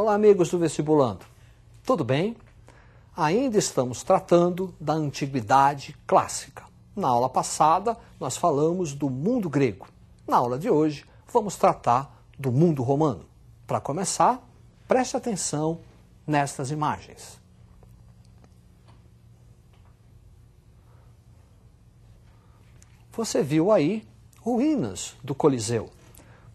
Olá, amigos do Vestibulando. Tudo bem? Ainda estamos tratando da antiguidade clássica. Na aula passada, nós falamos do mundo grego. Na aula de hoje, vamos tratar do mundo romano. Para começar, preste atenção nestas imagens. Você viu aí ruínas do Coliseu,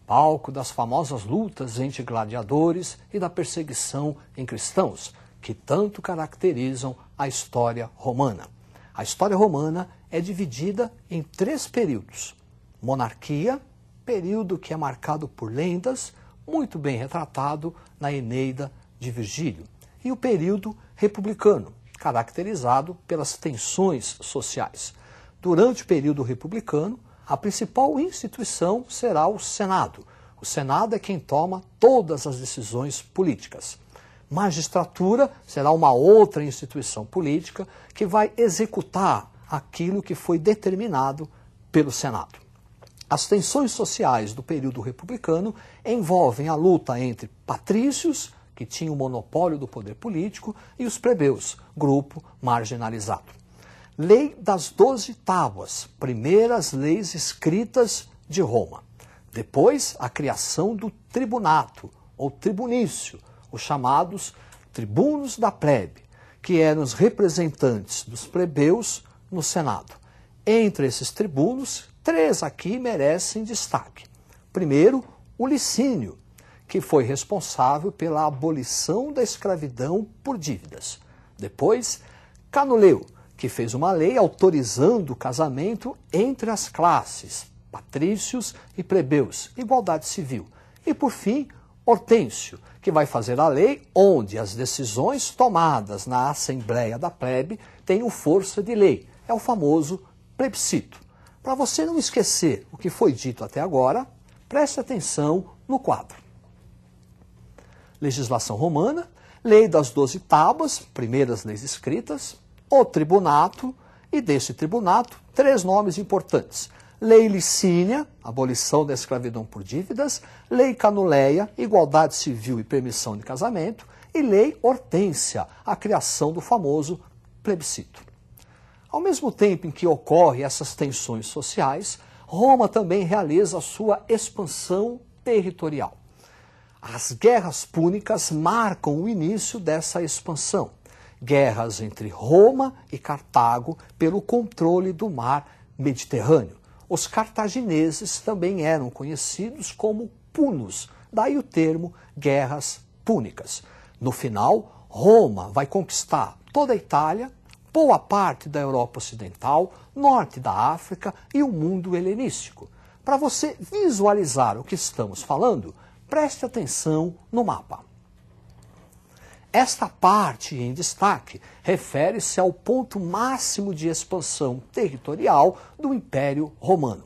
palco das famosas lutas entre gladiadores e da perseguição em cristãos, que tanto caracterizam a história romana. A história romana é dividida em 3 períodos. Monarquia, período que é marcado por lendas, muito bem retratado na Eneida de Virgílio. E o período republicano, caracterizado pelas tensões sociais. Durante o período republicano, a principal instituição será o Senado. O Senado é quem toma todas as decisões políticas. Magistratura será uma outra instituição política que vai executar aquilo que foi determinado pelo Senado. As tensões sociais do período republicano envolvem a luta entre patrícios, que tinham o monopólio do poder político, e os plebeus, grupo marginalizado. Lei das 12 Tábuas, primeiras leis escritas de Roma. Depois, a criação do tribunato, ou tribunício, os chamados tribunos da plebe, que eram os representantes dos plebeus no Senado. Entre esses tribunos, 3 aqui merecem destaque. Primeiro, o Licínio, que foi responsável pela abolição da escravidão por dívidas. Depois, Canuleu, que fez uma lei autorizando o casamento entre as classes, patrícios e plebeus, igualdade civil. E, por fim, Hortêncio, que vai fazer a lei onde as decisões tomadas na Assembleia da Plebe tenham força de lei. É o famoso plebiscito. Para você não esquecer o que foi dito até agora, preste atenção no quadro. Legislação romana, lei das 12 tábuas, primeiras leis escritas, o tribunato, e desse tribunato, 3 nomes importantes. Lei Licínia, abolição da escravidão por dívidas, Lei Canuleia, igualdade civil e permissão de casamento, e Lei Hortência, a criação do famoso plebiscito. Ao mesmo tempo em que ocorrem essas tensões sociais, Roma também realiza a sua expansão territorial. As guerras púnicas marcam o início dessa expansão. Guerras entre Roma e Cartago pelo controle do mar Mediterrâneo. Os cartagineses também eram conhecidos como punos, daí o termo guerras púnicas. No final, Roma vai conquistar toda a Itália, boa parte da Europa Ocidental, norte da África e o mundo helenístico. Para você visualizar o que estamos falando, preste atenção no mapa. Esta parte em destaque refere-se ao ponto máximo de expansão territorial do Império Romano.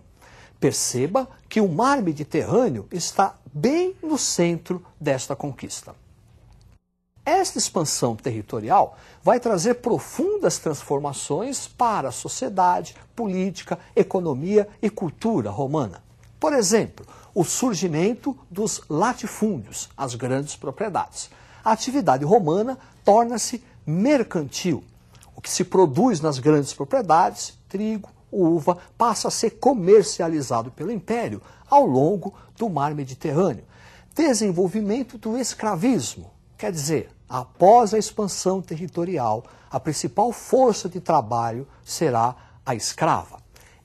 Perceba que o mar Mediterrâneo está bem no centro desta conquista. Esta expansão territorial vai trazer profundas transformações para a sociedade, política, economia e cultura romana. Por exemplo, o surgimento dos latifúndios, as grandes propriedades. A atividade romana torna-se mercantil. O que se produz nas grandes propriedades, trigo, uva, passa a ser comercializado pelo Império ao longo do mar Mediterrâneo. Desenvolvimento do escravismo, quer dizer, após a expansão territorial, a principal força de trabalho será a escrava.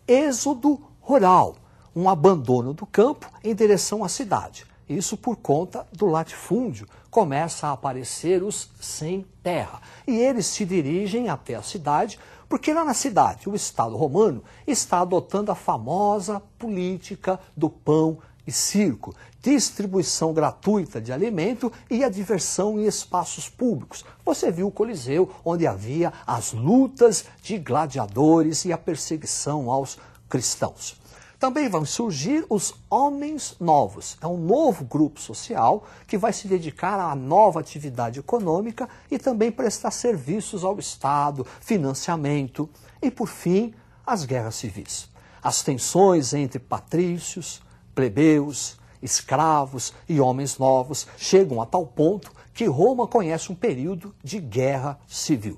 Êxodo rural, um abandono do campo em direção à cidade. Isso por conta do latifúndio, começa a aparecer os sem terra. E eles se dirigem até a cidade, porque lá na cidade o Estado romano está adotando a famosa política do pão e circo, distribuição gratuita de alimento e a diversão em espaços públicos. Você viu o Coliseu, onde havia as lutas de gladiadores e a perseguição aos cristãos. Também vão surgir os homens novos. É um novo grupo social que vai se dedicar à nova atividade econômica e também prestar serviços ao Estado, financiamento e, por fim, as guerras civis. As tensões entre patrícios, plebeus, escravos e homens novos chegam a tal ponto que Roma conhece um período de guerra civil.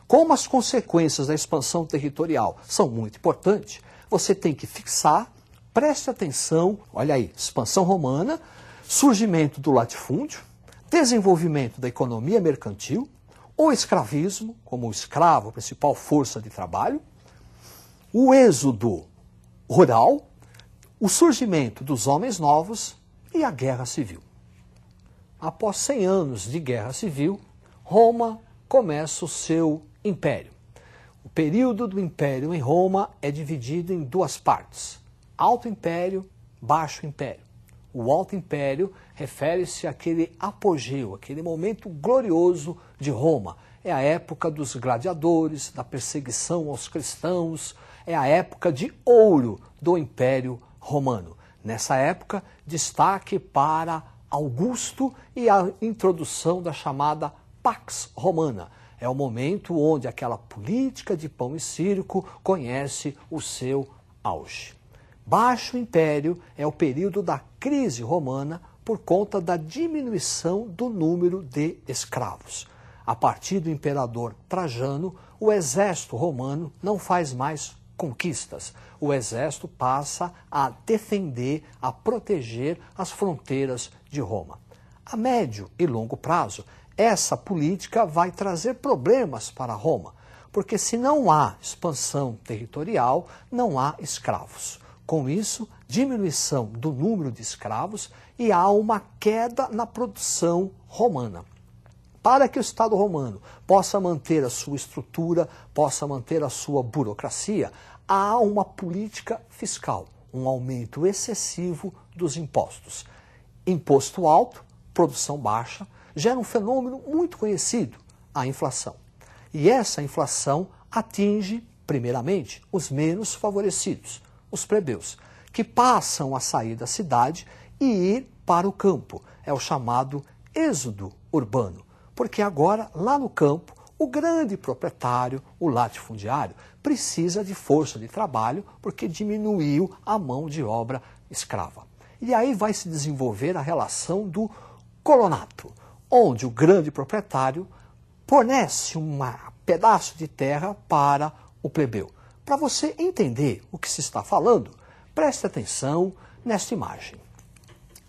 Como as consequências da expansão territorial são muito importantes, você tem que fixar, preste atenção, olha aí, expansão romana, surgimento do latifúndio, desenvolvimento da economia mercantil, o escravismo, como o escravo, a principal força de trabalho, o êxodo rural, o surgimento dos homens novos e a guerra civil. Após 100 anos de guerra civil, Roma começa o seu império. O período do império em Roma é dividido em duas partes: Alto Império, Baixo Império. O Alto Império refere-se àquele apogeu, aquele momento glorioso de Roma. É a época dos gladiadores, da perseguição aos cristãos, é a época de ouro do Império Romano. Nessa época, destaque para Augusto e a introdução da chamada Pax Romana. É o momento onde aquela política de pão e circo conhece o seu auge. Baixo Império é o período da crise romana por conta da diminuição do número de escravos. A partir do imperador Trajano, o exército romano não faz mais conquistas. O exército passa a defender, a proteger as fronteiras de Roma. A médio e longo prazo, essa política vai trazer problemas para Roma, porque se não há expansão territorial, não há escravos. Com isso, diminuição do número de escravos e há uma queda na produção romana. Para que o Estado romano possa manter a sua estrutura, possa manter a sua burocracia, há uma política fiscal, um aumento excessivo dos impostos. Imposto alto, produção baixa, gera um fenômeno muito conhecido, a inflação. E essa inflação atinge, primeiramente, os menos favorecidos, os plebeus, que passam a sair da cidade e ir para o campo. É o chamado êxodo urbano, porque agora, lá no campo, o grande proprietário, o latifundiário, precisa de força de trabalho porque diminuiu a mão de obra escrava. E aí vai se desenvolver a relação do colonato, onde o grande proprietário fornece um pedaço de terra para o plebeu. Para você entender o que se está falando, preste atenção nesta imagem.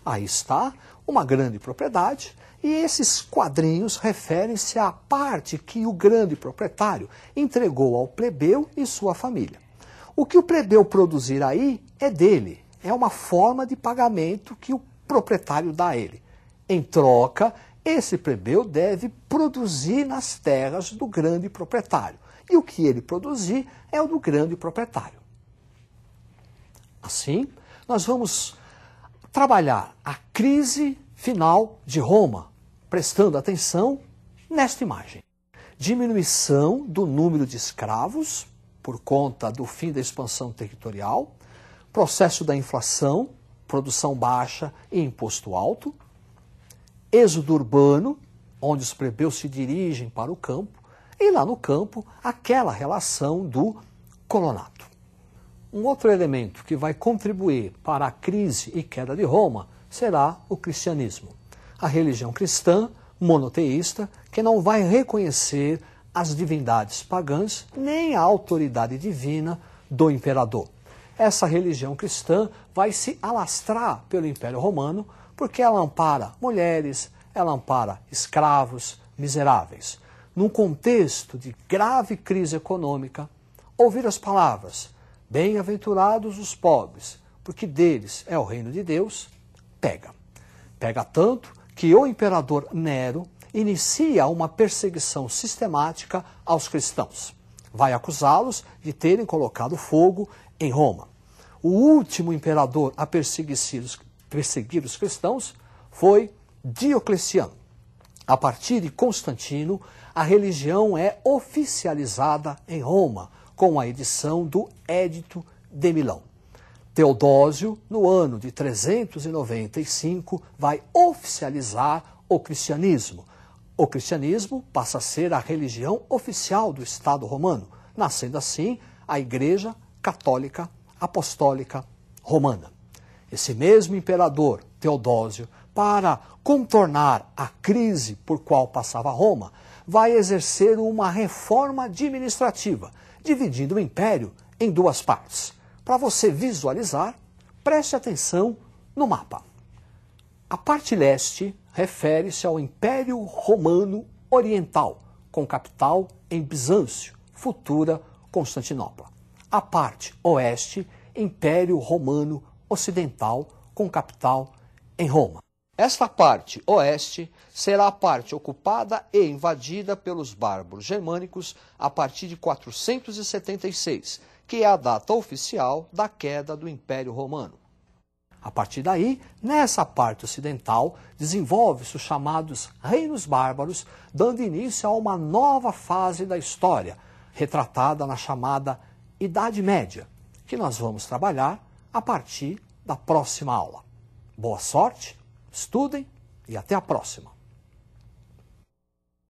Aí está uma grande propriedade e esses quadrinhos referem-se à parte que o grande proprietário entregou ao plebeu e sua família. O que o plebeu produzir aí é dele, é uma forma de pagamento que o proprietário dá a ele. Em troca, esse plebeu deve produzir nas terras do grande proprietário. E o que ele produzir é o do grande proprietário. Assim, nós vamos trabalhar a crise final de Roma, prestando atenção nesta imagem. Diminuição do número de escravos, por conta do fim da expansão territorial, processo da inflação, produção baixa e imposto alto, êxodo urbano, onde os plebeus se dirigem para o campo, e lá no campo, aquela relação do colonato. Um outro elemento que vai contribuir para a crise e queda de Roma será o cristianismo. A religião cristã, monoteísta, que não vai reconhecer as divindades pagãs nem a autoridade divina do imperador. Essa religião cristã vai se alastrar pelo Império Romano porque ela ampara mulheres, ela ampara escravos, miseráveis. Num contexto de grave crise econômica, ouvir as palavras "bem-aventurados os pobres, porque deles é o reino de Deus", pega. Pega tanto que o imperador Nero inicia uma perseguição sistemática aos cristãos. Vai acusá-los de terem colocado fogo em Roma. O último imperador a perseguir os cristãos foi Diocleciano. A partir de Constantino, a religião é oficializada em Roma, com a edição do Édito de Milão. Teodósio, no ano de 395, vai oficializar o cristianismo. O cristianismo passa a ser a religião oficial do Estado romano, nascendo assim a Igreja Católica Apostólica Romana. Esse mesmo imperador, Teodósio, para contornar a crise por qual passava Roma, vai exercer uma reforma administrativa, dividindo o império em duas partes. Para você visualizar, preste atenção no mapa. A parte leste refere-se ao Império Romano Oriental, com capital em Bizâncio, futura Constantinopla. A parte oeste, Império Romano Ocidental, com capital em Roma. Esta parte oeste será a parte ocupada e invadida pelos bárbaros germânicos a partir de 476, que é a data oficial da queda do Império Romano. A partir daí, nessa parte ocidental, desenvolve-se os chamados reinos bárbaros, dando início a uma nova fase da história, retratada na chamada Idade Média, que nós vamos trabalhar a partir da próxima aula. Boa sorte, estudem e até a próxima!